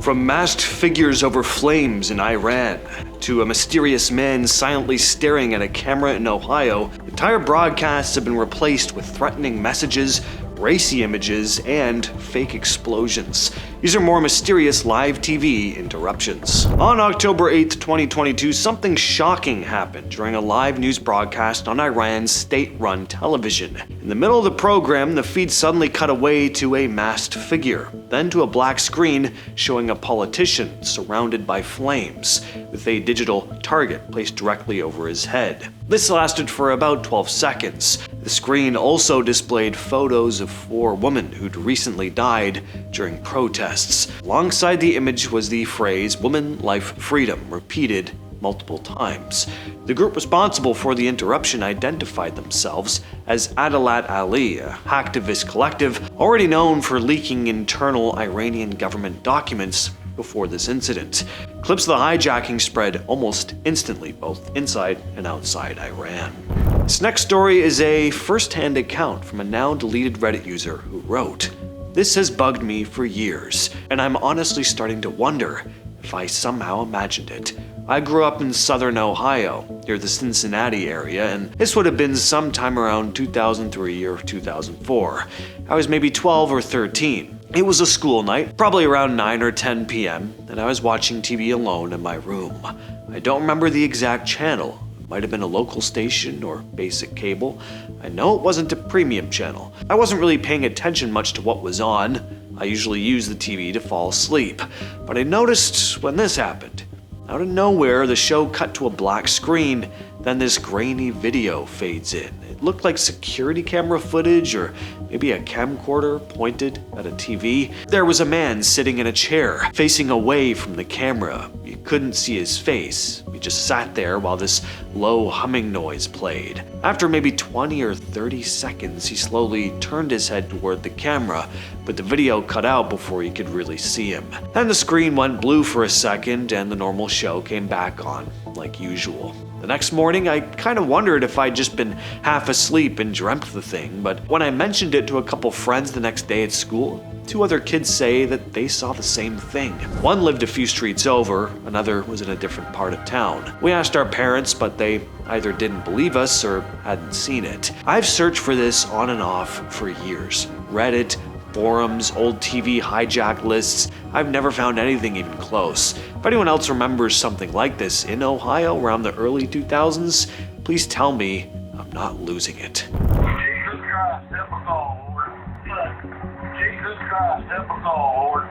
From masked figures over flames in Iran, to a mysterious man silently staring at a camera in Ohio, entire broadcasts have been replaced with threatening messages, racy images, and fake explosions. These are more mysterious live TV interruptions. On October 8th, 2022, something shocking happened during a live news broadcast on Iran's state-run television. In the middle of the program, the feed suddenly cut away to a masked figure, then to a black screen showing a politician surrounded by flames, with a digital target placed directly over his head. This lasted for about 12 seconds. The screen also displayed photos of 4 women who'd recently died during protests. Alongside the image was the phrase "Woman, Life, Freedom," repeated multiple times. The group responsible for the interruption identified themselves as Adalat Ali, a hacktivist collective already known for leaking internal Iranian government documents before this incident. Clips of the hijacking spread almost instantly, both inside and outside Iran. This next story is a first-hand account from a now-deleted Reddit user who wrote, "This has bugged me for years, and I'm honestly starting to wonder if I somehow imagined it. I grew up in southern Ohio, near the Cincinnati area, and this would have been sometime around 2003 or 2004. I was maybe 12 or 13. It was a school night, probably around 9 or 10 p.m., and I was watching TV alone in my room. I don't remember the exact channel. It might have been a local station or basic cable. I know it wasn't a premium channel. I wasn't really paying attention much to what was on. I usually use the TV to fall asleep, but I noticed when this happened. Out of nowhere, the show cut to a black screen, then this grainy video fades in. It looked like security camera footage or maybe a camcorder pointed at a TV. There was a man sitting in a chair, facing away from the camera. You couldn't see his face. He just sat there while this low humming noise played. After maybe 20 or 30 seconds, he slowly turned his head toward the camera, but the video cut out before you could really see him. Then the screen went blue for a second and the normal show came back on, like usual. The next morning, I kind of wondered if I'd just been half asleep and dreamt the thing, but when I mentioned it to a couple friends the next day at school, 2 other kids say that they saw the same thing. One lived a few streets over, another was in a different part of town. We asked our parents, but they either didn't believe us or hadn't seen it. I've searched for this on and off for years. Reddit, forums, old TV hijack lists. I've never found anything even close. If anyone else remembers something like this in Ohio around the early 2000s, please tell me I'm not losing it. Jesus Christ, help us all, Lord. Jesus Christ, help us all, Lord.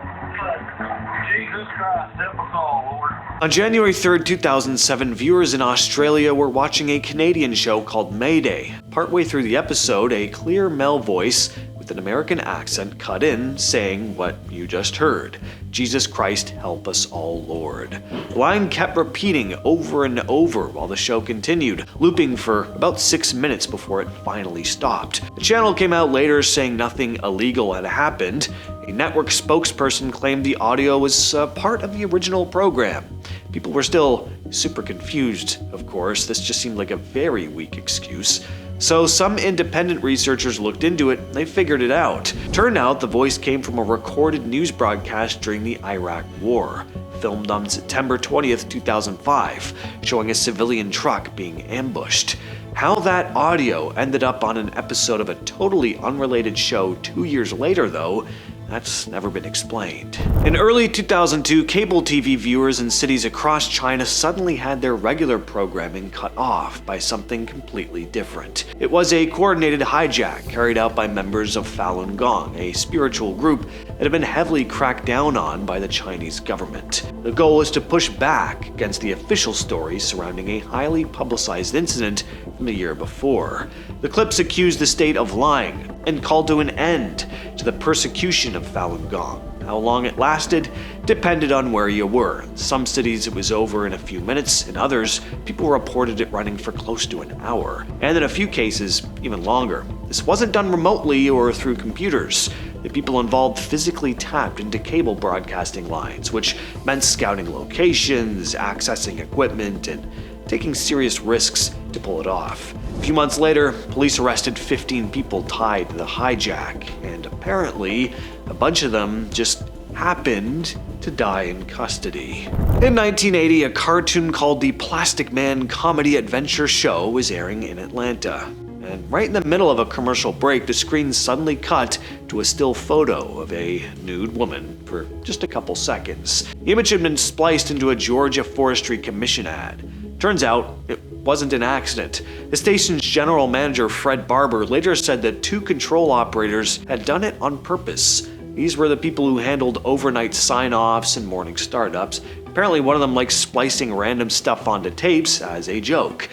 Jesus Christ, help us all, Lord. On January 3rd, 2007, viewers in Australia were watching a Canadian show called Mayday. Partway through the episode, a clear male voice with an American accent cut in, saying what you just heard. Jesus Christ, help us all, Lord. The line kept repeating over and over while the show continued, looping for about 6 minutes before it finally stopped. The channel came out later saying nothing illegal had happened. A network spokesperson claimed the audio was part of the original program. People were still super confused, of course. This just seemed like a very weak excuse. So some independent researchers looked into it and they figured it out. Turned out the voice came from a recorded news broadcast during the Iraq War, filmed on September 20th, 2005, showing a civilian truck being ambushed. How that audio ended up on an episode of a totally unrelated show 2 years later, though, that's never been explained. In early 2002, cable TV viewers in cities across China suddenly had their regular programming cut off by something completely different. It was a coordinated hijack carried out by members of Falun Gong, a spiritual group that had been heavily cracked down on by the Chinese government. The goal was to push back against the official stories surrounding a highly publicized incident from the year before. The clips accused the state of lying and called to an end to the persecution of Falun Gong. How long it lasted depended on where you were. In some cities it was over in a few minutes, in others, people reported it running for close to an hour, and in a few cases, even longer. This wasn't done remotely or through computers. The people involved physically tapped into cable broadcasting lines, which meant scouting locations, accessing equipment, and taking serious risks to pull it off. A few months later, police arrested 15 people tied to the hijack, and apparently, a bunch of them just happened to die in custody. In 1980, a cartoon called the Plastic Man Comedy Adventure Show was airing in Atlanta. And right in the middle of a commercial break, the screen suddenly cut to a still photo of a nude woman for just a couple seconds. The image had been spliced into a Georgia Forestry Commission ad. Turns out, it wasn't an accident. The station's general manager, Fred Barber, later said that 2 control operators had done it on purpose. These were the people who handled overnight sign-offs and morning startups. Apparently one of them liked splicing random stuff onto tapes as a joke.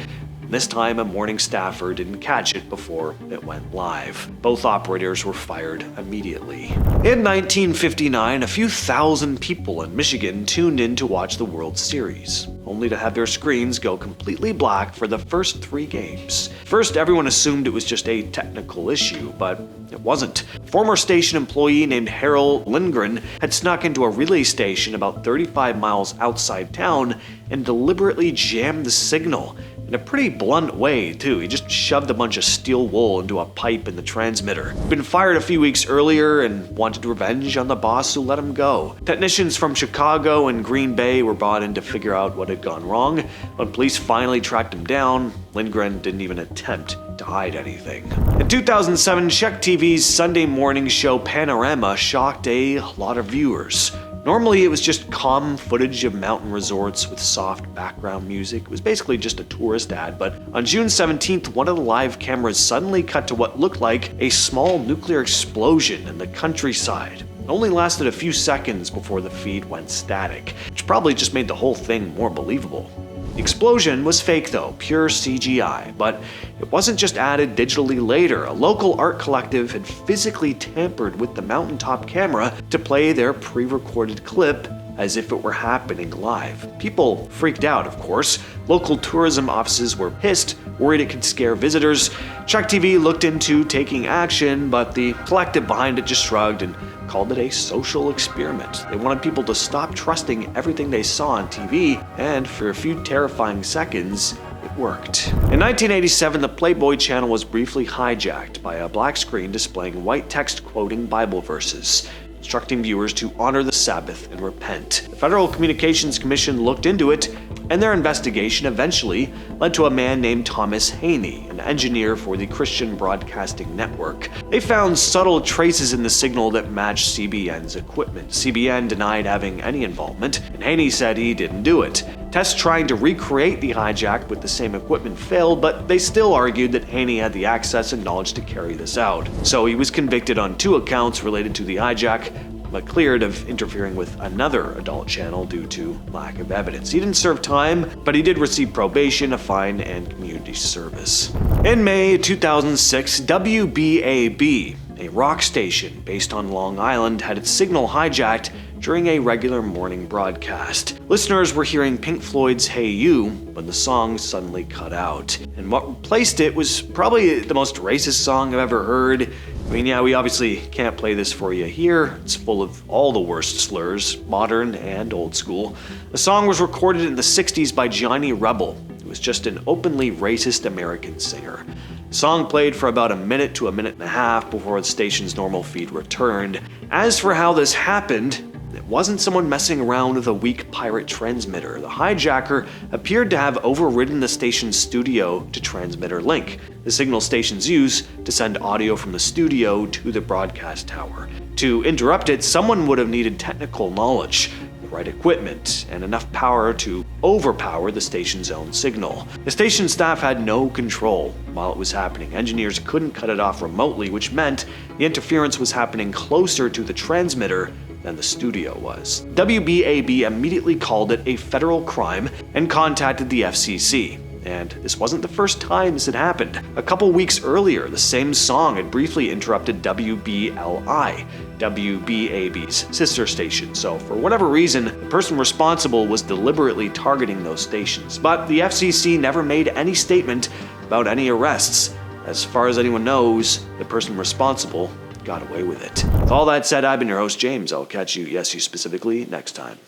This time, a morning staffer didn't catch it before it went live. Both operators were fired immediately. In 1959, a few thousand people in Michigan tuned in to watch the World Series, only to have their screens go completely black for the first 3 games. First, everyone assumed it was just a technical issue, but it wasn't. A former station employee named Harold Lindgren had snuck into a relay station about 35 miles outside town and deliberately jammed the signal. In a pretty blunt way, too. He just shoved a bunch of steel wool into a pipe in the transmitter. He'd been fired a few weeks earlier and wanted revenge on the boss who let him go. Technicians from Chicago and Green Bay were brought in to figure out what had gone wrong. When police finally tracked him down, Lindgren didn't even attempt to hide anything. In 2007, Czech TV's Sunday morning show Panorama shocked a lot of viewers. Normally, it was just calm footage of mountain resorts with soft background music. It was basically just a tourist ad, but on June 17th, one of the live cameras suddenly cut to what looked like a small nuclear explosion in the countryside. It only lasted a few seconds before the feed went static, which probably just made the whole thing more believable. The explosion was fake though, pure CGI, but it wasn't just added digitally later. A local art collective had physically tampered with the mountaintop camera to play their pre-recorded clip as if it were happening live. People freaked out, of course. Local tourism offices were pissed, worried it could scare visitors. Czech TV looked into taking action, but the collective behind it just shrugged and called it a social experiment. They wanted people to stop trusting everything they saw on TV, and for a few terrifying seconds, it worked. In 1987, the Playboy channel was briefly hijacked by a black screen displaying white text quoting Bible verses, instructing viewers to honor the Sabbath and repent. The Federal Communications Commission looked into it, and their investigation eventually led to a man named Thomas Haney, an engineer for the Christian Broadcasting Network. They found subtle traces in the signal that matched CBN's equipment. CBN denied having any involvement, and Haney said he didn't do it. Tests trying to recreate the hijack with the same equipment failed, but they still argued that Haney had the access and knowledge to carry this out. So he was convicted on 2 accounts related to the hijack, but cleared of interfering with another adult channel due to lack of evidence. He didn't serve time, but he did receive probation, a fine, and community service. In May 2006, WBAB, a rock station based on Long Island, had its signal hijacked during a regular morning broadcast. Listeners were hearing Pink Floyd's Hey You when the song suddenly cut out. And what replaced it was probably the most racist song I've ever heard. I mean, yeah, we obviously can't play this for you here. It's full of all the worst slurs, modern and old school. The song was recorded in the 60s by Johnny Rebel, who was just an openly racist American singer. The song played for about a minute to a minute and a half before the station's normal feed returned. As for how this happened, it wasn't someone messing around with a weak pirate transmitter. The hijacker appeared to have overridden the station's studio to transmitter link, the signal stations use to send audio from the studio to the broadcast tower. To interrupt it, someone would have needed technical knowledge, the right equipment, and enough power to overpower the station's own signal. The station staff had no control while it was happening. Engineers couldn't cut it off remotely, which meant the interference was happening closer to the transmitter than the studio was. WBAB immediately called it a federal crime and contacted the FCC. And this wasn't the first time this had happened. A couple weeks earlier, the same song had briefly interrupted WBLI, WBAB's sister station. So for whatever reason, the person responsible was deliberately targeting those stations. But the FCC never made any statement about any arrests. As far as anyone knows, the person responsible got away with it. With all that said, I've been your host, James. I'll catch you, yes, you specifically, next time.